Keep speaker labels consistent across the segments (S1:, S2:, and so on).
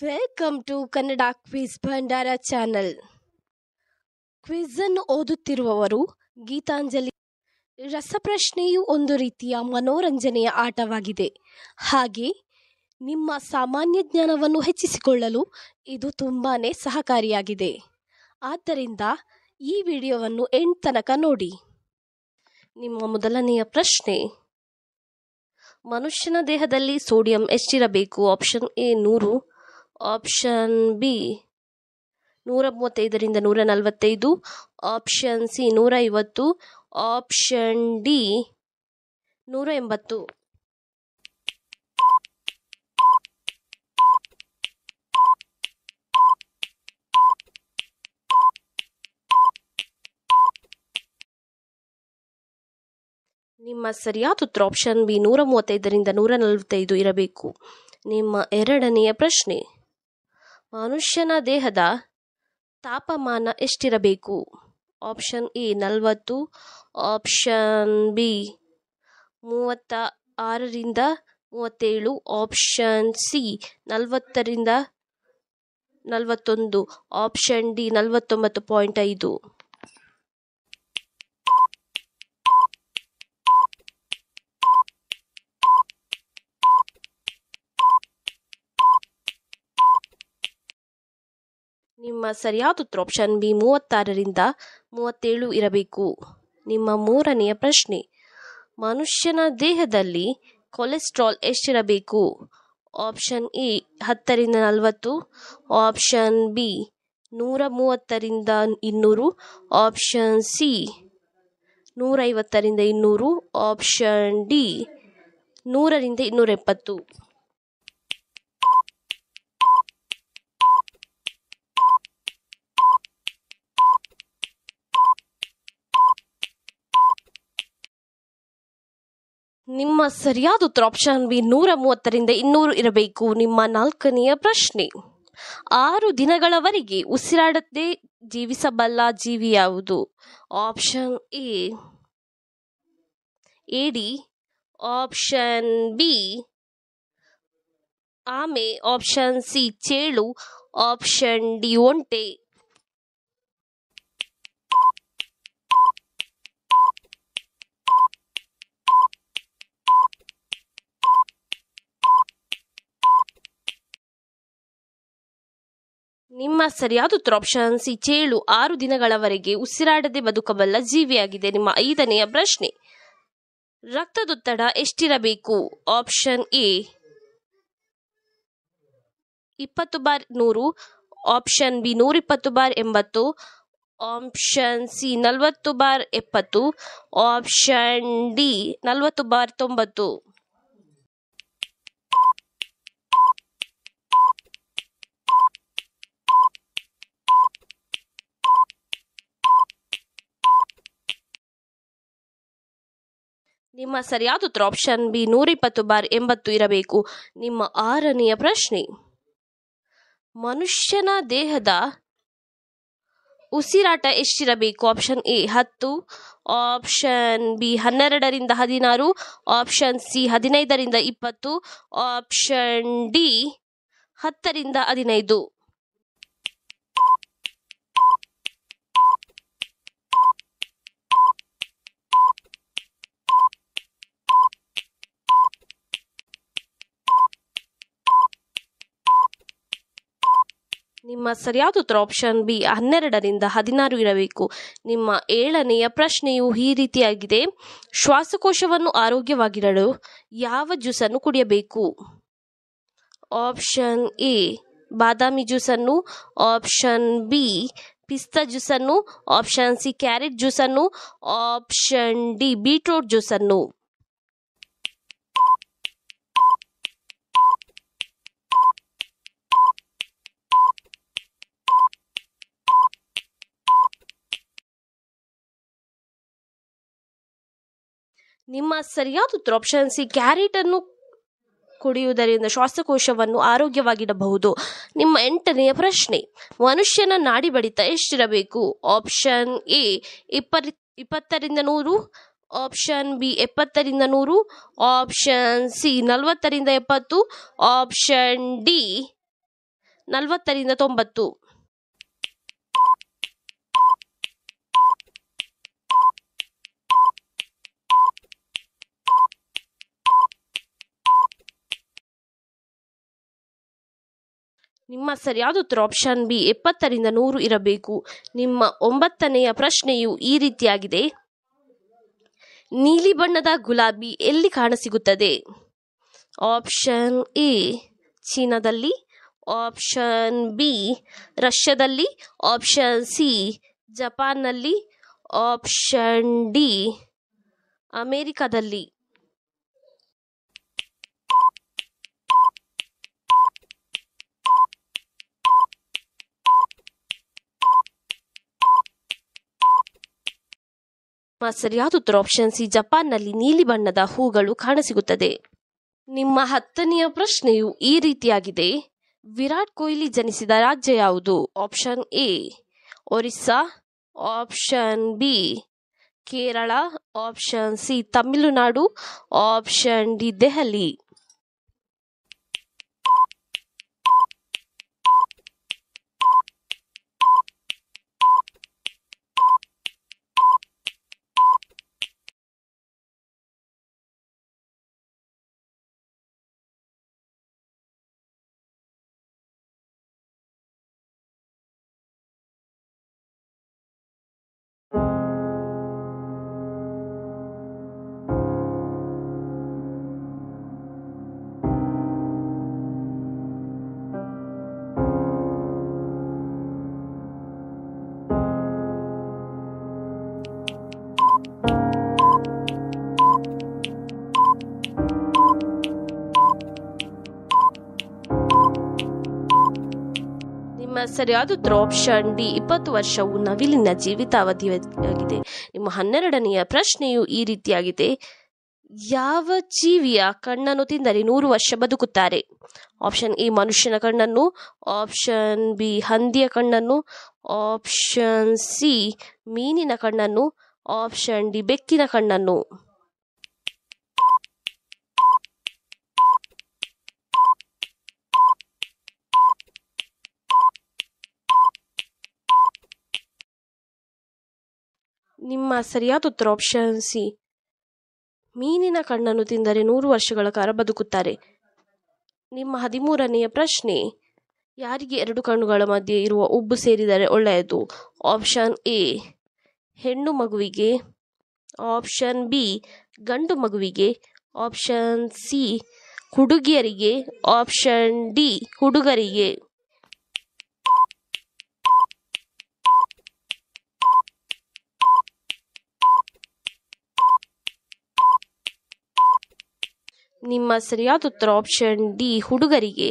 S1: Welcome to Kannada quiz Bhandara channel. Quiz ಅನ್ನು ಓದುತ್ತಿರುವವರು ಗೀತಾಂಜಲಿ. ರಸಪ್ರಶ್ನೆಯು ಒಂದು ರೀತಿಯ ಮನೋರಂಜನೆಯ ಆಟವಾಗಿದೆ. ಹಾಗೆ ನಿಮ್ಮ ಸಾಮಾನ್ಯ ಜ್ಞಾನವನ್ನು ಹೆಚ್ಚಿಸಿಕೊಳ್ಳಲು ಇದು ತುಂಬಾನೇ ಸಹಕಾರಿಯಾಗಿದೆ. ಆದ್ದರಿಂದ ಈ ವಿಡಿಯೋವನ್ನು ಎಂಡ್ ತನಕ ನೋಡಿ. ನಿಮ್ಮ ಮೊದಲನೆಯ ಪ್ರಶ್ನೆ, ಮನುಷ್ಯನ ದೇಹದಲ್ಲಿ ಸೋಡಿಯಂ ಎಷ್ಟಿರಬೇಕು? ಆಪ್ಷನ್ ಎ 100, ಆಪ್ಷನ್ ಬಿ 135ರಿಂದ 145, ಆಪ್ಷನ್ ಸಿ 150, ಆಪ್ಷನ್ ಡಿ 180. ನಿಮ್ಮ ಸರಿಯಾದ ಉತ್ತರ ಆಪ್ಷನ್ ಬಿ 135ರಿಂದ 145 ಇರಬೇಕು. ನಿಮ್ಮ ಎರಡನೆಯ ಪ್ರಶ್ನೆ, ಮನುಷ್ಯನ ದೇಹದ ತಾಪಮಾನ ಎಷ್ಟಿರಬೇಕು? ಆಪ್ಷನ್ ಎ 40, ಆಪ್ಷನ್ ಬಿ 36ರಿಂದ 37, ಆಪ್ಷನ್ ಸಿ 40ರಿಂದ 41, ಆಪ್ಷನ್ ಡಿ 49.5. ನಿಮ್ಮ ಸರಿಯಾದ ಉತ್ತರ ಆಪ್ಷನ್ ಬಿ 36ರಿಂದ 37 ಇರಬೇಕು. ನಿಮ್ಮ ಮೂರನೆಯ ಪ್ರಶ್ನೆ, ಮನುಷ್ಯನ ದೇಹದಲ್ಲಿ ಕೊಲೆಸ್ಟ್ರಾಲ್ ಎಷ್ಟಿರಬೇಕು? ಆಪ್ಷನ್ ಎ 10ರಿಂದ 40, ಆಪ್ಷನ್ ಬಿ 130ರಿಂದ 200, ಆಪ್ಷನ್ ಸಿ 150ರಿಂದ 200, ಆಪ್ಷನ್ ಡಿ 100ರಿಂದ 270. ನಿಮ್ಮ ಸರಿಯಾದ ಉತ್ತರ ಆಪ್ಷನ್ ಬಿ 130ರಿಂದ 200 ಇರಬೇಕು. ನಿಮ್ಮ ನಾಲ್ಕನೆಯ ಪ್ರಶ್ನೆ, 6 ದಿನಗಳವರೆಗೆ ಉಸಿರಾಡದೆ ಜೀವಿಸಬಲ್ಲ ಜೀವಿ ಯಾವುದು? ಆಪ್ಷನ್ ಎ ಏಡಿ, ಆಪ್ಷನ್ ಬಿ ಆಮೆ, ಆಪ್ಷನ್ ಸಿ ಚೇಳು, ಆಪ್ಷನ್ ಡಿ ಒಂಟೆ. ನಿಮ್ಮ ಸರಿಯಾದ ಉತ್ತರ ಆಪ್ಷನ್ ಸಿ ಚೇಳು 6 ದಿನಗಳವರೆಗೆ ಉಸಿರಾಡದೆ ಬದುಕಬಲ್ಲ ಜೀವಿಯಾಗಿದೆ. ನಿಮ್ಮ ಐದನೆಯ ಪ್ರಶ್ನೆ, ರಕ್ತದೊತ್ತಡ ಎಷ್ಟಿರಬೇಕು? Option A 20/100, option B 120/80, option C 40/70, option D 40/90. ನಿಮ್ಮ ಸರಿಯಾದ ಉತ್ತರ ಆಪ್ಷನ್ ಬಿ 120/80 ಇರಬೇಕು. ನಿಮ್ಮ ಆರನೆಯ ಪ್ರಶ್ನೆ, ಮನುಷ್ಯನ ದೇಹದ ಉಸಿರಾಟ ಎಷ್ಟಿರಬೇಕು? ಆಪ್ಷನ್ ಎ 10, ಆಪ್ಷನ್ ಬಿ 12ರಿಂದ 16, ಆಪ್ಷನ್ ಸಿ 15ರಿಂದ 20, ಆಪ್ಷನ್ ಡಿ 10ರಿಂದ 15. ನಿಮ್ಮ ಸರಿಯಾದ ಉತ್ತರ ಆಪ್ಷನ್ ಬಿ 12ರಿಂದ 16 ಇರಬೇಕು. ನಿಮ್ಮ ಏಳನೆಯ ಪ್ರಶ್ನೆಯು ಈ ರೀತಿಯಾಗಿದೆ, ಶ್ವಾಸಕೋಶವನ್ನು ಆರೋಗ್ಯವಾಗಿಡಲು ಯಾವ ಜ್ಯೂಸನ್ನು ಕುಡಿಯಬೇಕು? ಆಪ್ಷನ್ ಎ ಬಾದಾಮಿ ಜ್ಯೂಸನ್ನು, ಆಪ್ಷನ್ ಬಿ ಪಿಸ್ತಾ ಜ್ಯೂಸನ್ನು, ಆಪ್ಷನ್ ಸಿ ಕ್ಯಾರೆಟ್ ಜ್ಯೂಸನ್ನು, ಆಪ್ಷನ್ ಡಿ ಬೀಟ್ರೂಟ್ ಜ್ಯೂಸನ್ನು. ನಿಮ್ಮ ಸರಿಯಾದ ಉತ್ತರ ಆಪ್ಷನ್ ಸಿ ಕ್ಯಾರೆಟ್ ಅನ್ನು ಕುಡಿಯುವುದರಿಂದ ಶ್ವಾಸಕೋಶವನ್ನು ಆರೋಗ್ಯವಾಗಿಡಬಹುದು. ನಿಮ್ಮ ಎಂಟನೆಯ ಪ್ರಶ್ನೆ, ಮನುಷ್ಯನ ನಾಡಿ ಬಡಿತ ಎಷ್ಟಿರಬೇಕು? ಆಪ್ಷನ್ ಎ 20ರಿಂದ 100, ಆಪ್ಷನ್ ಬಿ 70ರಿಂದ 100, ಆಪ್ಷನ್ ಸಿ 40ರಿಂದ 70, ಆಪ್ಷನ್ ಡಿ 40 ರಿಂದ 90. ನಿಮ್ಮ ಸರಿಯಾದ ಉತ್ತರ ಆಪ್ಷನ್ ಬಿ 70 ರಿಂದ 100 ಇರಬೇಕು. ನಿಮ್ಮ 9ನೆಯ ಪ್ರಶ್ನೆಯು ಈ ರೀತಿಯಾಗಿದೆ. ನೀಲಿ ಬಣ್ಣದ ಗುಲಾಬಿ ಎಲ್ಲಿ ಕಾಣಸಿಗುತ್ತದೆ? ಆಪ್ಷನ್ ಎ ಚೀನಾದಲ್ಲಿ, ಆಪ್ಷನ್ ಬಿ ರಷ್ಯಾದಲ್ಲಿ, ಆಪ್ಷನ್ ಸಿ ಜಪಾನ್ನಲ್ಲಿ, ಆಪ್ಷನ್ ಡಿ ಅಮೆರಿಕದಲ್ಲಿ. ಸರಿಯಾದ ಉತ್ತರ ಆಪ್ಷನ್ ಸಿ ಜಪಾನ್ನಲ್ಲಿ ನೀಲಿ ಬಣ್ಣದ ಹೂಗಳು ಕಾಣಸಿಗುತ್ತದೆ. ನಿಮ್ಮ 10ನೆಯ ಪ್ರಶ್ನೆಯು ಈ ರೀತಿಯಾಗಿದೆ. ವಿರಾಟ್ ಕೊಹ್ಲಿ ಜನಿಸಿದ ರಾಜ್ಯ ಯಾವುದು? Option A Orissa, option B Kerala, option C Tamil Nadu, option D Delhi. ಸರಿಯಾದ ಉತ್ತರ ಆಪ್ಷನ್ ಡಿ 20 ವರ್ಷವು ನವಿಲಿನ ಜೀವಿತಾವಧಿಯಾಗಿದೆ. ನಿಮ್ಮ 12ನೆಯ ಪ್ರಶ್ನೆಯು ಈ ರೀತಿಯಾಗಿದೆ. ಯಾವ ಜೀವಿಯ ಕಣ್ಣನ್ನು ತಿಂದರೆ 100 ವರ್ಷ ಬದುಕುತ್ತಾರೆ? ಆಪ್ಷನ್ ಎ ಮನುಷ್ಯನ ಕಣ್ಣನ್ನು, ಆಪ್ಷನ್ ಬಿ ಹಂದಿಯ ಕಣ್ಣನ್ನು, ಆಪ್ಷನ್ ಸಿ ಮೀನಿನ ಕಣ್ಣನ್ನು, ಆಪ್ಷನ್ ಡಿ ಬೆಕ್ಕಿನ ಕಣ್ಣನ್ನು. ನಿಮ್ಮ ಸರಿಯಾದ ಉತ್ತರ ಆಪ್ಷನ್ ಸಿ ಮೀನಿನ ಕಣ್ಣನ್ನು ತಿಂದರೆ 100 ವರ್ಷಗಳ ಕಾಲ ಬದುಕುತ್ತಾರೆ. ನಿಮ್ಮ 13ನೆಯ ಪ್ರಶ್ನೆ, ಯಾರಿಗೆ 2 ಕಣ್ಣುಗಳ ಮಧ್ಯೆ ಇರುವ ಉಬ್ಬು ಸೇರಿದರೆ ಒಳ್ಳೆಯದು? ಆಪ್ಷನ್ ಎ ಹೆಣ್ಣು ಮಗುವಿಗೆ, ಆಪ್ಷನ್ ಬಿ ಗಂಡು ಮಗುವಿಗೆ, ಆಪ್ಷನ್ ಸಿ ಹುಡುಗಿಯರಿಗೆ, ಆಪ್ಷನ್ ಡಿ ಹುಡುಗರಿಗೆ. ನಿಮ್ಮ ಸರಿಯಾದ ಉತ್ತರ ಆಪ್ಷನ್ ಡಿ ಹುಡುಗರಿಗೆ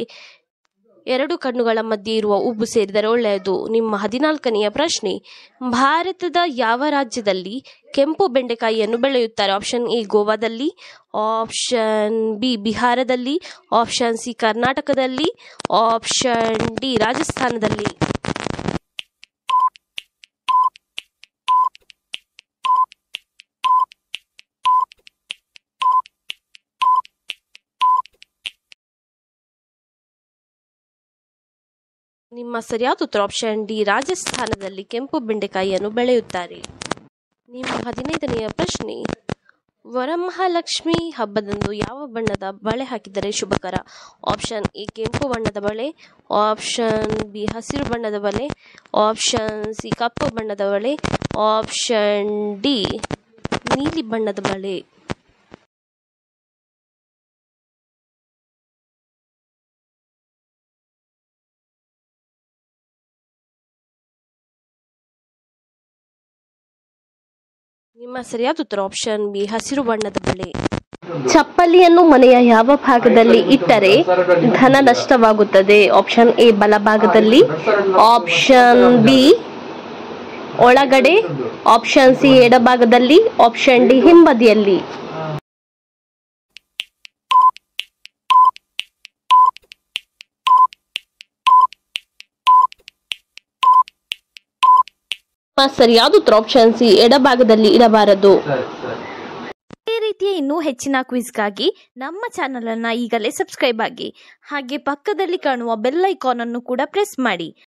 S1: 2 ಕಣ್ಣುಗಳ ಮಧ್ಯೆ ಇರುವ ಉಬ್ಬು ಸೇರಿದರೆ ಒಳ್ಳೆಯದು. ನಿಮ್ಮ 14ನೆಯ ಪ್ರಶ್ನೆ, ಭಾರತದ ಯಾವ ರಾಜ್ಯದಲ್ಲಿ ಕೆಂಪು ಬೆಂಡೆಕಾಯಿಯನ್ನು ಬೆಳೆಯುತ್ತಾರೆ? ಆಪ್ಷನ್ ಎ ಗೋವಾದಲ್ಲಿ, ಆಪ್ಷನ್ ಬಿ ಬಿಹಾರದಲ್ಲಿ, ಆಪ್ಷನ್ ಸಿ ಕರ್ನಾಟಕದಲ್ಲಿ, ಆಪ್ಷನ್ ಡಿ ರಾಜಸ್ಥಾನದಲ್ಲಿ. ನಿಮ್ಮ ಸರಿಯಾದ ಉತ್ತರ ಆಪ್ಷನ್ ಡಿ ರಾಜಸ್ಥಾನದಲ್ಲಿ ಕೆಂಪು ಬೆಂಡೆಕಾಯಿಯನ್ನು ಬೆಳೆಯುತ್ತಾರೆ. ನಿಮ್ಮ 15ನೆಯ ಪ್ರಶ್ನೆ, ವರಮಹಾಲಕ್ಷ್ಮಿ ಹಬ್ಬದಂದು ಯಾವ ಬಣ್ಣದ ಬಳೆ ಹಾಕಿದರೆ ಶುಭಕರ? ಆಪ್ಷನ್ ಎ ಕೆಂಪು ಬಣ್ಣದ ಬಳೆ, ಆಪ್ಷನ್ ಬಿ ಹಸಿರು ಬಣ್ಣದ ಬಳೆ, ಆಪ್ಷನ್ ಸಿ ಕಪ್ಪು ಬಣ್ಣದ ಬಳೆ, ಆಪ್ಷನ್ ಡಿ ನೀಲಿ ಬಣ್ಣದ ಬಳೆ. ನಿಮ್ಮ ಸರಿಯಾದ ಉತ್ತರ ಆಪ್ಷನ್ ಬಿ ಹಸಿರು ಬಣ್ಣದ ಬಳೆ. ಚಪ್ಪಲಿಯನ್ನು ಮನೆಯ ಯಾವ ಭಾಗದಲ್ಲಿ ಇಟ್ಟರೆ ಧನ ನಷ್ಟವಾಗುತ್ತದೆ? ಆಪ್ಷನ್ ಎ ಬಲಭಾಗದಲ್ಲಿ, ಆಪ್ಷನ್ ಬಿ ಒಳಗಡೆ, ಆಪ್ಷನ್ ಸಿ ಎಡಭಾಗದಲ್ಲಿ, ಆಪ್ಷನ್ ಡಿ ಹಿಂಬದಿಯಲ್ಲಿ. ಸರಿಯಾದ ಉತ್ತರ ಆಪ್ಷನ್ ಸಿ ಎಡಭಾಗದಲ್ಲಿ ಇಡಬಾರದು. ಇದೇ ರೀತಿಯ
S2: ಇನ್ನೂ ಹೆಚ್ಚಿನ ಕ್ವಿಜ್ಗಾಗಿ ನಮ್ಮ ಚಾನಲನ್ನು ಈಗಲೇ ಸಬ್ಸ್ಕ್ರೈಬ್ ಆಗಿ ಹಾಗೆ ಪಕ್ಕದಲ್ಲಿ ಕಾಣುವ ಬೆಲ್ ಐಕಾನ್ ಅನ್ನು ಕೂಡ ಪ್ರೆಸ್ ಮಾಡಿ.